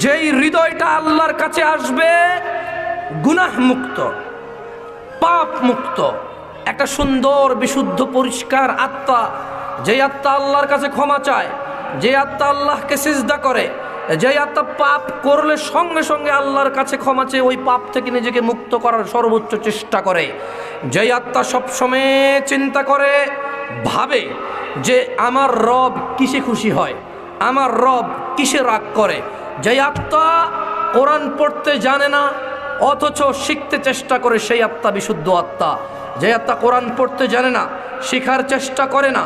যেই হৃদয়টা আল্লাহর কাছে আসবে গুনাহ মুক্ত, পাপ মুক্ত, একটা সুন্দর বিশুদ্ধ পরিষ্কার আত্মা, যে আত্মা আল্লাহর কাছে ক্ষমা চায়, যে আত্মা আল্লাহকে সিজদা করে, যে আত্মা পাপ করলে সঙ্গে সঙ্গে আল্লাহর কাছে ক্ষমা চেয়ে ওই পাপ থেকে নিজেকে মুক্ত করার সর্বোচ্চ চেষ্টা করে, যে আত্মা সবসময় চিন্তা করে, ভাবে যে আমার রব কিসে খুশি হয়, আমার রব কিসে রাগ করে, যে আত্মা কোরআন পড়তে জানে না অথচ শিখতে চেষ্টা করে, সেই আত্মা বিশুদ্ধ আত্মা। যে আত্মা কোরআন পড়তে জানে না, শেখার চেষ্টা করে না,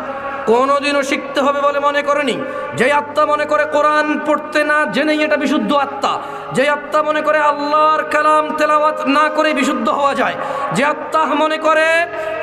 কোনোদিনও শিখতে হবে বলে মনে করেনি, যে আত্মা মনে করে কোরআন পড়তে না জেনেই এটা বিশুদ্ধ আত্মা, যে আত্মা মনে করে আল্লাহর কালাম তেলাওয়াত না করে বিশুদ্ধ হওয়া যায়, যে আত্মা মনে করে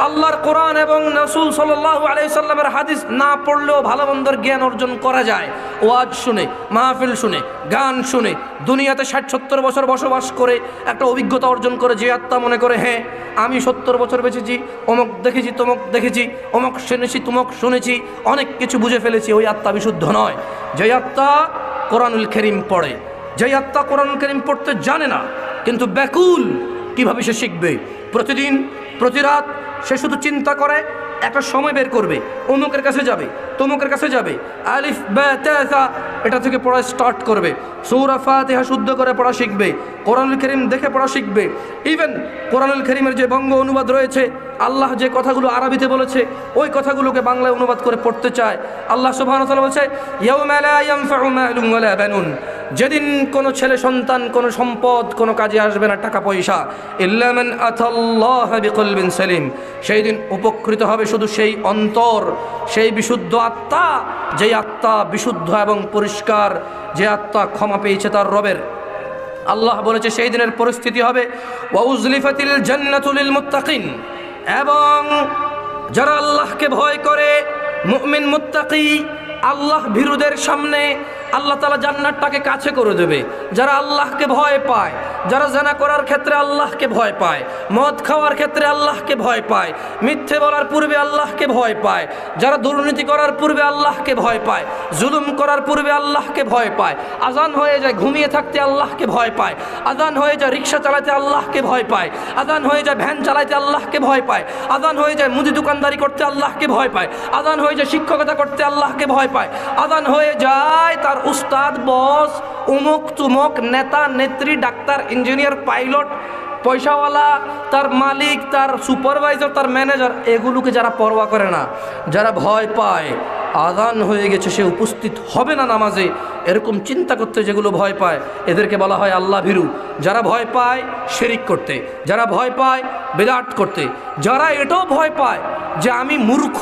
আল্লাহর কোরআন এবং রাসূল সাল্লাল্লাহু আলাইহি সাল্লামের হাদিস না পড়লেও ভালো মন্দের জ্ঞান অর্জন করা যায়, ওয়াজ শুনে, মাহফিল শুনে, গান শুনে, দুনিয়াতে 60-70 বছর বসবাস করে একটা অভিজ্ঞতা অর্জন করে, যে আত্মা মনে করে হ্যাঁ আমি 70 বছর বেঁচেছি, অমুক দেখেছি, তমুক দেখেছি, অমুক শুনেছি, তুমুক শুনেছি, অনেক কিছু বুঝে ফেলেছি, ওই আত্মা বিশুদ্ধ নয়। যে আত্মা কোরআনুল কারীম পড়ে, যে আত্মা কোরআনুল কারীম পড়তে জানে না কিন্তু ব্যাকুল কিভাবে সে শিখবে, প্রতিদিন প্রতি রাত সে শুধু চিন্তা করে একটা সময় বের করবে, অমুকের কাছে যাবে, তমুকের কাছে যাবে, আলিফ বা তা সা এটা থেকে পড়া স্টার্ট করবে, সূরা ফাতিহা শুদ্ধ করে পড়া শিখবে, কোরআনুল কারীম দেখে পড়া শিখবে। ইভেন কোরআনুল কারীমের যে বঙ্গ অনুবাদ রয়েছে, আল্লাহ যে কথাগুলো আরবিতে বলেছে ওই কথাগুলোকে বাংলায় অনুবাদ করে পড়তে চায়। আল্লাহ সুবহানাহু ওয়া তাআলা বলছে ইয়াউমা লা ইয়ানফাউ মালুন ওয়ালা বানুন, যেদিন কোনো ছেলে সন্তান, কোনো সম্পদ কোনো কাজে আসবে না, টাকা পয়সা, ইল্লা মান আতাল্লাহ বিকলবিন সালিম, সেই দিন উপকৃত হবে শুধু সেই অন্তর, সেই বিশুদ্ধ আত্মা, যেই আত্মা বিশুদ্ধ এবং পরিষ্কার, যে আত্মা ক্ষমা পেয়েছে তার রবের। আল্লাহ বলেছে সেই দিনের পরিস্থিতি হবে ওয়া উজলিফাতিল জান্নাতু লিল মুত্তাকিন, এবং যারা আল্লাহকে ভয় করে, মুমিন মুত্তাকি, আল্লাহ ভীরুদের সামনে আল্লাহ তাআলা জান্নাতটাকে কাছে করে দেবে। যারা আল্লাহকে ভয় পায়, যারা জানা করার ক্ষেত্রে আল্লাহকে ভয় পায়, মদ খাওয়ার ক্ষেত্রে আল্লাহকে ভয় পায়, মিথ্যে বলার পূর্বে আল্লাহকে ভয় পায়, যারা দুর্নীতি করার পূর্বে আল্লাহকে ভয় পায়, জুলুম করার পূর্বে আল্লাহকে ভয় পায়, আজান হয়ে যায় ঘুমিয়ে থাকতে আল্লাহকে ভয় পায়, আজান হয়ে যায় রিক্সা চালাতে আল্লাহকে ভয় পায়, আজান হয়ে যায় ভ্যান চালাতে আল্লাহকে ভয় পায়, আজান হয়ে যায় মুদি দোকানদারি করতে আল্লাহকে ভয় পায়, আজান হয়ে যায় শিক্ষকতা করতে আল্লাহকে ভয় পায়, আজান হয়ে যায় তার উস্তাদ, বস, উমুক তুমুক নেতা নেত্রী, ডাক্তার, ইঞ্জিনিয়ার, পাইলট, পয়সাওয়ালা, তার মালিক, তার সুপারভাইজার, তার ম্যানেজার, এগুলোকে যারা পরোয়া করে না, যারা ভয় পায় আজান হয়ে গেছে সে উপস্থিত হবে না নামাজে, এরকম চিন্তা করতে যেগুলো ভয় পায় এদেরকে বলা হয় আল্লাহ ভীরু। যারা ভয় পায় শিরিক করতে, যারা ভয় পায় বিদআত করতে, যারা এটাও ভয় পায় যে আমি মূর্খ,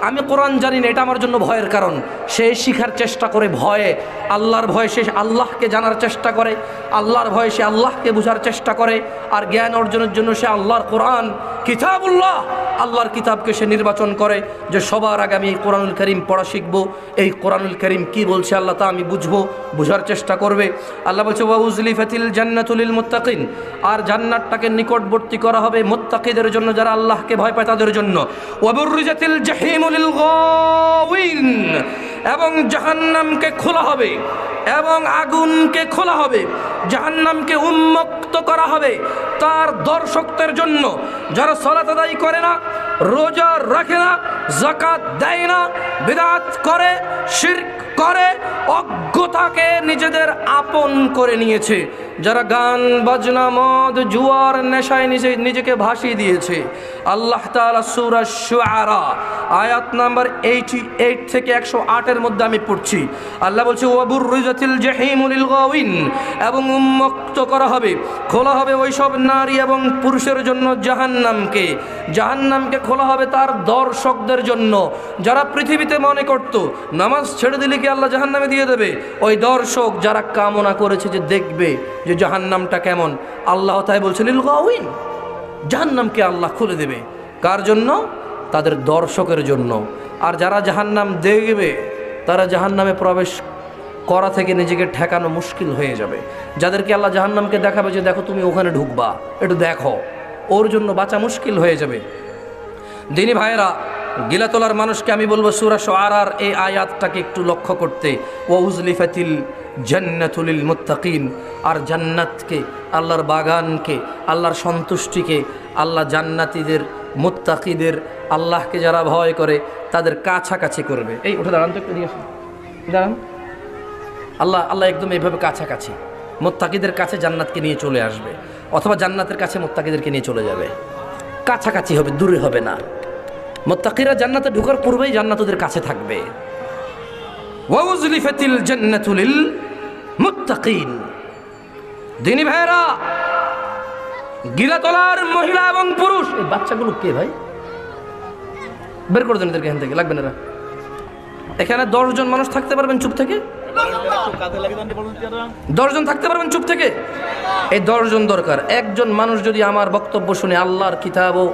আমি কোরআন জানি না, এটা আমার জন্য ভয়ের কারণ, সে শিখার চেষ্টা করে ভয়ে, আল্লাহর ভয়ে সে আল্লাহকে জানার চেষ্টা করে, আল্লাহর ভয়ে সে আল্লাহকে বোঝার চেষ্টা করে, আর জ্ঞান অর্জনের জন্য সে আল্লাহর কোরআন কিতাবুল্লাহ, আল্লাহর কিতাবকে সে নির্বাচন করে যে সবার আগে আমি এই কোরআনুল কারীম পড়া শিখব, এই কোরআনুল কারীম কি বলছে আল্লাহ তা আমি বুঝবো, বোঝার চেষ্টা করবে। আল্লাহ বলছে ওয়া উজলিফাতিল জান্নাতু লিল মুত্তাকিন, আর জান্নাতটাকে নিকটবর্তী করা হবে মুত্তাকিদের জন্য, যারা আল্লাহকে ভয় পায় তাদের জন্য। ওয়া বুররিজাতিল জাহিমু লিল গাওয়িন, এবং জাহান্নামকে খোলা হবে, এবং আগুনকে খোলা হবে, জাহান্নামকে উন্মুক্ত করা হবে তার দর্শকদের জন্য, যারা সালাত আদায় করে না, রোজা রাখে না, যাকাত দেয় না, বিদআত করে, শিরক করে, অজ্ঞতাকে নিজেদের আপন করে নিয়েছে, যারা গান বাজনা মদ জুয়ার নেশায় নিজেকে ভাসিয়ে দিয়েছে। আল্লাহ তাআলা সূরা শুআরা আয়াত নাম্বার 88 থেকে 108 মধ্যে আমি পড়ছি। আল্লাহ বলছে ওয়া বুররিজাতিল জাহিমু লিল গাওয়িন, এবং উন্মুক্ত করা হবে, খোলা হবে ওই সব নারী এবং পুরুষের জন্য জাহান্নামকে, জাহান্নামকে খোলা হবে তার দর্শকদের জন্য, যারা পৃথিবীতে মনে করত নামাজ ছেড়ে দিলে কি আল্লাহ জাহান্নামে দিয়ে দেবে, ওই দর্শক যারা কামনা করেছে যে দেখবে যে জাহান্নামটা কেমন, আল্লাহ তাই বলছে লিল গাওয়িন, জাহান্নামকে আল্লাহ খুলে দেবে, কার জন্য? তাদের দর্শকের জন্য। আর যারা জাহান্নাম দেখবে তারা জাহান্নামে প্রবেশ করা থেকে নিজেকে ঠেকানো মুশকিল হয়ে যাবে। যাদেরকে আল্লাহ জাহান্নামকে দেখাবে যে দেখো তুমি ওখানে ঢুকবা, একটু দেখো, ওর জন্য বাঁচা মুশকিল হয়ে যাবে। দিনী ভাইয়েরা, গিলাতলার মানুষকে আমি বলবো সূরা শুআরার এই আয়াতটাকে একটু লক্ষ্য করতে। ওয়া উজলিফাতিল জান্নাতুল লিল মুত্তাকিন। আর জান্নাতকে, আল্লাহর বাগানকে, আল্লাহর সন্তুষ্টিকে আল্লাহ জান্নাতীদের, মুত্তাকিদের, আল্লাহকে যারা ভয় করে তাদের কাছাকাছি করবে। এই উঠে দাঁড়ান তো, একটু দিয়ে দাঁড়ান। আল্লাহ একদম এইভাবে কাছাকাছি মুত্তাকিদের কাছে জান্নাতকে নিয়ে চলে আসবে, অথবা জান্নাতের কাছে মুত্তাকিদেরকে নিয়ে চলে যাবে। কাছাকাছি হবে, দূরে হবে না। মুত্তাকিরা জান্নাতে ঢোকার পূর্বেই জান্নাত ওদের কাছে থাকবে। ওয়া উযলিফাতিল জান্নাতু লিল মুত্তাকিন। দিনী ভাইরা, গিলাতলার মহিলা এবং পুরুষ, এই বাচ্চাগুলো কে ভাই? বের করে দেন এদেরকে এখান থেকে, লাগবে না এরা। এখানে 10 জন মানুষ থাকতে পারবেন চুপ থেকে? 10 জন থাকতে পারবেন চুপ থেকে? এই 10 জন দরকার। একজন মানুষ যদি আমার বক্তব্য শুনে আল্লাহর কিতাব ও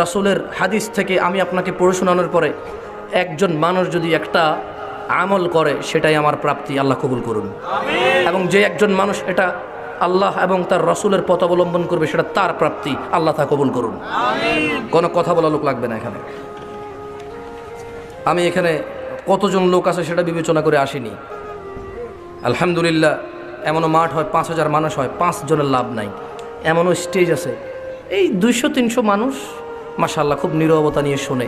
রাসূলের হাদিস থেকে আমি আপনাকে পড়ে শোনানোর পরে একজন মানুষ যদি একটা আমল করে, সেটাই আমার প্রাপ্তি, আল্লাহ কবুল করুন। এবং যে একজন মানুষ এটা আল্লাহ এবং তার রাসূলের পথ অবলম্বন করবে, সেটা তার প্রাপ্তি, আল্লাহ তা কবুল করুন। কোনো কথা বলা লোক লাগবে না এখানে। আমি এখানে কতজন লোক আছে সেটা বিবেচনা করে আসিনি। আলহামদুলিল্লাহ, এমনও মাঠ হয় 5000 মানুষ হয়, 5 জনের লাভ নাই। এমনও স্টেজ আছে এই 200-300 মানুষ মাশাআল্লাহ খুব নীরবতা নিয়ে শোনে।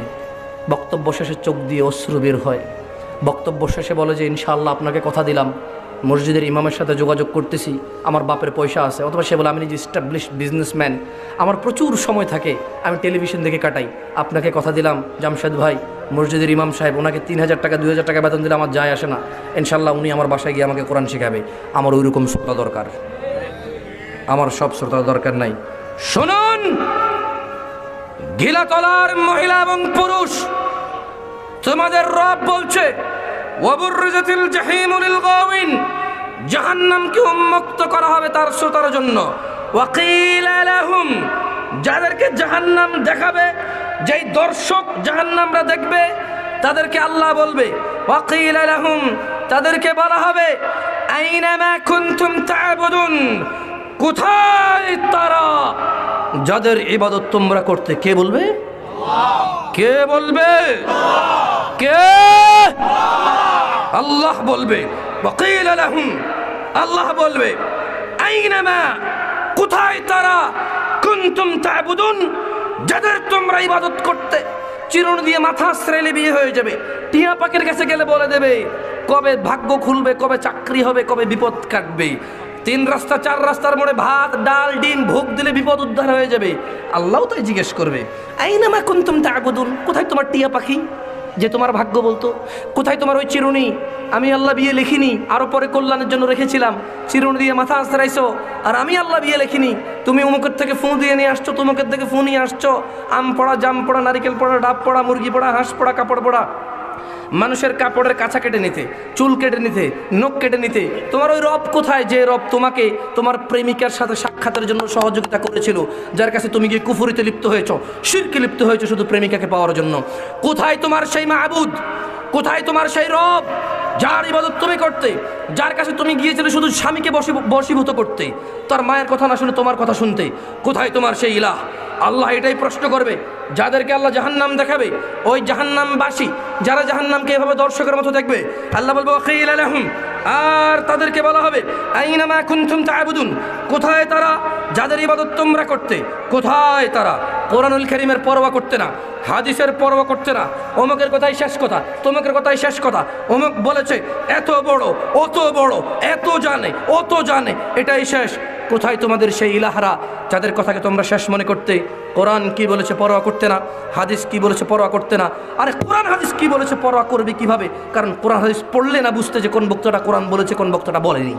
বক্তব্য শেষে চোখ দিয়ে অশ্রু বের হয়। বক্তব্য শেষে বলে যে ইনশাআল্লাহ আপনাকে কথা দিলাম, মসজিদের ইমামের সাথে যোগাযোগ করতেছি, আমার বাপের পয়সা আছে। অথবা সে বলে আমি নিজে এস্টাবলিশড বিজনেসম্যান, আমার প্রচুর সময় থাকে, আমি টেলিভিশন দেখে কাটাই, আপনাকে কথা দিলাম জামশেদ ভাই, মসজিদের ইমাম সাহেব, ওনাকে 3000 টাকা 2000 টাকা বেতন দিলে আমার যায় আসে না, ইনশাআল্লাহ উনি আমার বাসায় গিয়ে আমাকে কোরআন শেখাবে। আমার ওই রকম শ্রোতা দরকার, আমার সব শ্রোতা দরকার নাই। শুনুন, গিলাতলার মহিলা এবং পুরুষ, তোমাদের রব বলছে ওয়াবুররিজাতিল জাহিমু লিল গাওয়িন, জাহান্নামকে উন্মুক্ত করা হবে তার শ্রোতার জন্য। ওয়াকিলা লাহুম, যাদেরকে জাহান্নাম দেখাবে, যেই দর্শক জাহান্নামরা দেখবে তাদেরকে আল্লাহ বলবে ওয়াকিলা লাহুম, তাদেরকে বলা হবে আইনামা কুনতুম তা'বুদুন, কোথায় তারা যাদের ইবাদত তোমরা করতে? কে বলবে? কে বলবে? কে? আল্লাহ বলবে। ওয়াকিলা লাহুম, আল্লাহ বলবে আইনামা, কোথায় তারা কুনতুম তা'বুদুন, যাদের তোমরা ইবাদত করতে। চিরুনি দিয়ে মাথা আশ্রাইলে বিয়ে হয়ে যাবে। টিয়া পাখির কাছে গেলে বলে দেবে কবে ভাগ্য খুলবে, কবে চাকরি হবে, কবে বিপদ কাটবে। 3 রাস্তা 4 রাস্তার মোড়ে ভাত ডাল ডিম ভোগ দিলে বিপদ উদ্ধার হয়ে যাবে। আল্লাহও তাই জিজ্ঞেস করবে আইনামা কুনতুম তা'বুদুন, কোথায় তোমার টিয়া পাখি যে তোমার ভাগ্য বলতো? কোথায় তোমার ওই চিরুনি? আমি আল্লাহ বিয়ে লিখিনি, আরও পরে কল্যাণের জন্য রেখেছিলাম, চিরুনি দিয়ে মাথা আশ্রাইছো, আর আমি আল্লাহ বিয়ে লিখিনি। তুমি অমুকের থেকে ফোঁ দিয়ে নিয়ে আসছো, তমুকের থেকে ফোঁ নিয়ে আসছো, আম পড়া, জাম পড়া, নারিকেল পড়া, ডাব পড়া, মুরগি পড়া, হাঁস পড়া, কাপড় পড়া, মানুষের কাপড়ের কাছা কেটে নিতে, চুল কেটে নিতে, নখ কেটে নিতে। তোমার ওই রব কোথায়, যে রব তোমাকে তোমার প্রেমিকার সাথে সাক্ষাতের জন্য সহযোগিতা করেছিল, যার কাছে তুমি গিয়ে কুফরিতে লিপ্ত হয়েছো, শিরকে লিপ্ত হয়েছো শুধু প্রেমিকাকে পাওয়ার জন্য? কোথায় তোমার সেই মাবুদ? কোথায় তোমার সেই রব যার ইবাদত তুমি করতে, যার কাছে তুমি গিয়েছিলে শুধু স্বামীকে বশীভূত করতে, তার মায়ের কথা না শুনে তোমার কথা শুনতে? কোথায় তোমার সেই ইলাহ? আল্লাহ এটাই প্রশ্ন করবে। যাদেরকে আল্লাহ জাহান্নাম দেখাবে, ওই জাহান্নামবাসী যারা জাহান্নামকে এভাবে দর্শকের মতো দেখবে, আল্লাহ বলবে ওয়াকিলা লাহুম, আর তাদেরকে বলা হবে আইনামা কুনতুম তা'বুদুন, কোথায় তারা যাদের ইবাদত তোমরা করতে? কোথায় তারা কোরআনুল কারীমের পরোয়া করতে না, হাদিসের পরোয়া করতে না, অমুকের কথাই শেষ কথা, তমুকের কথাই শেষ কথা, অমুক বলেছে এত বড়, অত বড়, এত জানে, অত জানে, এটাই শেষ। কোথায় তোমাদের সেই ইলাহরা যাদের কথাকে তোমরা শেষ মনে করতে? কোরআন কি বলেছে পরোয়া করতে না, হাদিস কি বলেছে পরোয়া করতে না। আরে কোরআন হাদিস কি বলেছে পরোয়া করবে কিভাবে? কারণ কোরআন হাদিস পড়লে না বুঝতে যে কোন বক্তাটা কোরআন বলেছে, কোন বক্তাটা বলেনি।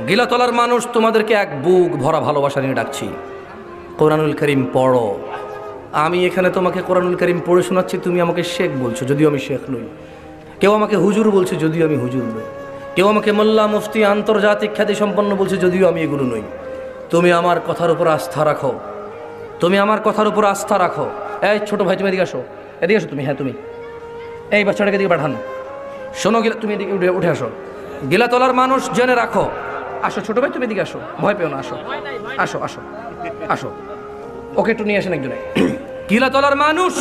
গিলাতলার মানুষ, তোমাদেরকে এক বুক ভরা ভালোবাসা নিয়ে ডাকছি, কোরআনুল কারীম পড়ো। আমি এখানে তোমাকে কোরআনুল কারীম পড়ে শোনাচ্ছি, তুমি আমাকে শেখ বলছো, যদিও আমি শেখ নই। কেউ আমাকে হুজুর বলছে, যদিও আমি হুজুর নই। কেউ আমাকে মোল্লা মুফতি আন্তর্জাতিক খ্যাতি সম্পন্ন বলছে, যদিও আমি এগুলো নই। তুমি আমার কথার উপর আস্থা রাখো, তুমি আমার কথার উপর আস্থা রাখো। এই ছোট ভাই, তুমি এদিকে আসো, এদিকে আসো তুমি। হ্যাঁ তুমি এই বাচ্চাটাকে দিকে পাঠান। শোনো, তুমি এদিকে উঠে আসো। গিলাতলার মানুষ জেনে রাখো। আসো ছোট ভাই, তুমি এদিকে আসো, ভয় পেও না, আসো আসো আসো আসো। ওকে একটু নিয়ে আসেন একজনে। গিলাতলার মানুষ,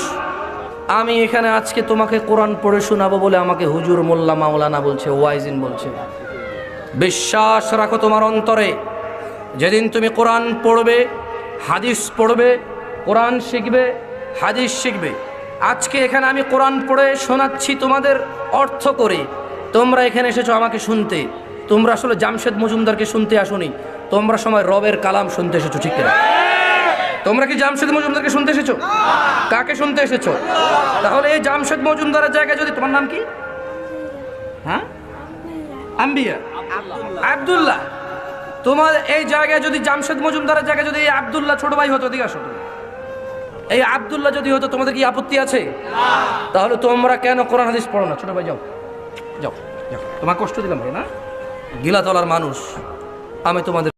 আমি এখানে আজকে তোমাকে কোরআন পড়ে শোনাবো বলে আমাকে হুজুর মোল্লা মাওলানা বলছে, ওয়াইজিন বলছে। বিশ্বাস রাখো তোমার অন্তরে, যেদিন তুমি কোরআন পড়বে, হাদিস পড়বে, কোরআন শিখবে, হাদিস শিখবে। আজকে এখানে আমি কোরআন পড়ে শোনাচ্ছি তোমাদের অর্থ করে, তোমরা এখানে এসেছো আমাকে শুনতে। তোমরা আসলে জামশেদ মজুমদারকে শুনতে আসোনি, তোমরা সময় রবের কালাম শুনতে এসেছো, ঠিক কিনা? তোমরা কি জামশেদ মজুমদারকে শুনতে এসেছো? কাকে শুনতে এসেছো? তাহলে এই জামশেদ মজুমদারের জায়গায় যদি, তোমার নাম কি? হ্যাঁ, আম্বিয়া আব্দুল্লাহ। তোমার এই জায়গায় যদি জামশেদ মজুমদারের জায়গায় যদি এই আব্দুল্লাহ ছোট ভাই হতো, এদিকে আসো, এই আব্দুল্লাহ যদি হতো, তোমাদের কি আপত্তি আছে? তাহলে তোমরা কেন কোরআন হাদিস পড়ো না? ছোট ভাই যাও যাও যাও, তোমার কষ্ট দিলাম ভাই, না গিলাতলার মানুষ আমি তোমাদের